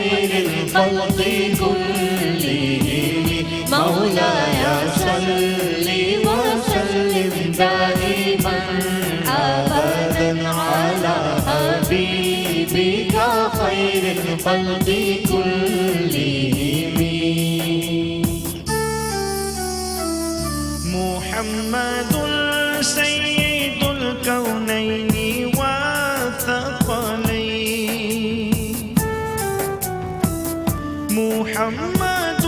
خير الخلق كلهم مولاي صل وسلم دائما أبدا على حبيبك خير الخلق كلهم. محمد سيد الكونين والثقلين، محمد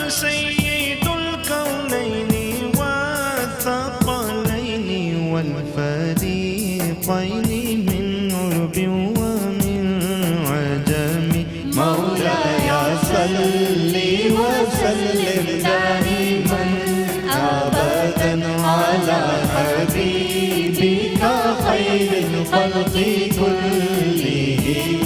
سيد الكونين والثقلين والفريقين من عرب ومن عجم مولاي صل وسلم دائما أبدا على حبيبك خير الخلق كلهم.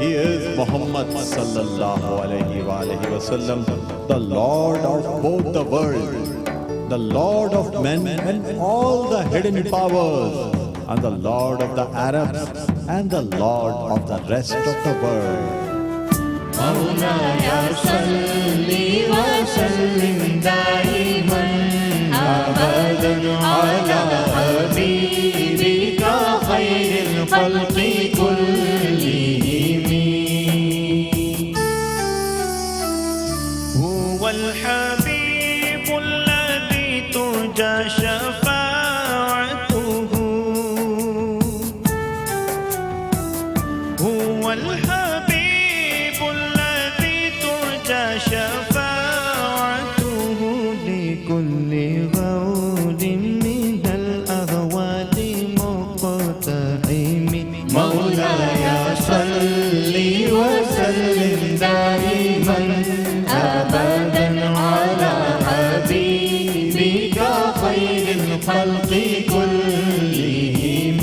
He is Muhammad sallallahu alayhi wa sallam, the Lord of both the worlds, the Lord of men and all the hidden powers, and the Lord of the Arabs and the Lord of the rest of the world. مولاي صل وسلم دائما أبدا على حبيبك خير الخلق كلهم. هو الحبيب الذي ترجى شفاعته، هو الحبيب الذي ترجى شفاعته لكل غول من الأغوال مقتحم. مولاي صل وسلم دائما أبدا على حبيبك خير الخلق كلهم.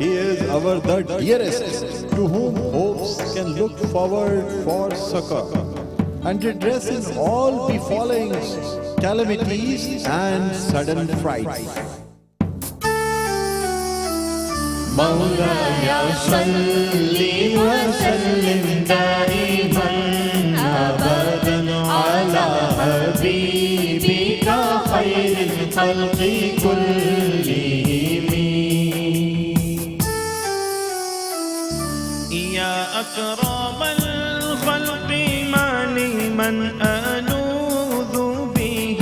He is our the dearest, to whom hopes can look forward for succor, and redress in all befallings, calamities and sudden frights. مولاي صل وسلم دائما أبدا على حبيبك خير الخلق كلهم. يا أكرم الخلق ما لمن ألوذ به،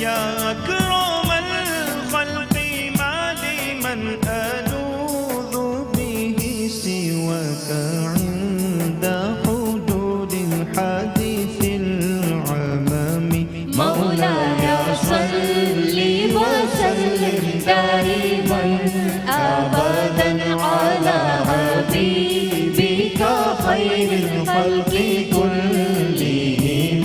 يا أكرم الخلق ما لمن ألوذ به سواك عند حدود الحادث العمام. مولاي صل وسلم دائما أبدا على حبيبك خير الخلق كلهم.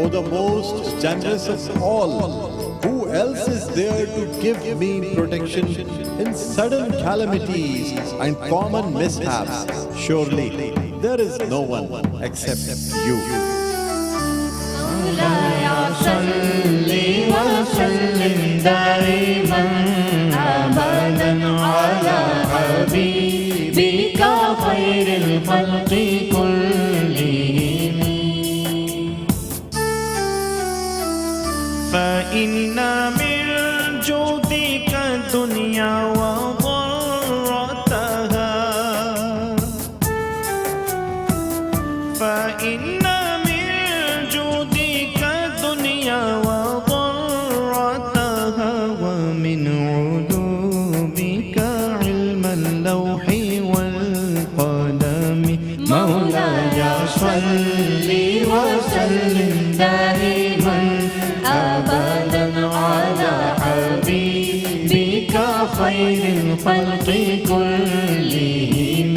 O the most generous of all, who else is there to give me protection in sudden calamities and common mishaps? Surely there is no one except you. مولاي صل وسلم دائما أبدا على حبيبك خير الخلق كلهم. فإن من جودك الدنيا وضرتها فإن من جودك الدنيا وضرتها ومن علومك علم اللوح والقلم مولاي صل وسلم دائما أبدا على حبيبك خير الخلق كلهم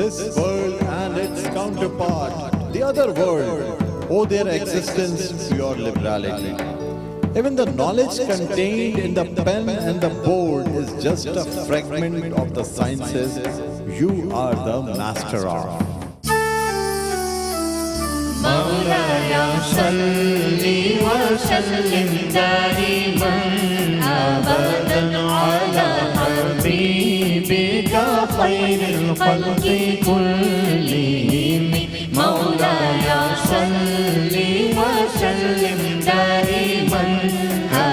This world and its counterpart, the other world, owe their existence to your liberality. Even the knowledge contained in the pen and the board is just a fragment of the sciences you are the master of. مولاي صل وسلم دائما أبدا على حبيبك خير الخلق كلهم مولاي صل وسلم دائما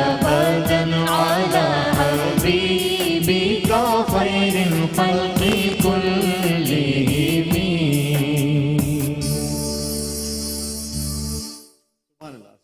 أبدا على حبيبك خير الخلق كلهم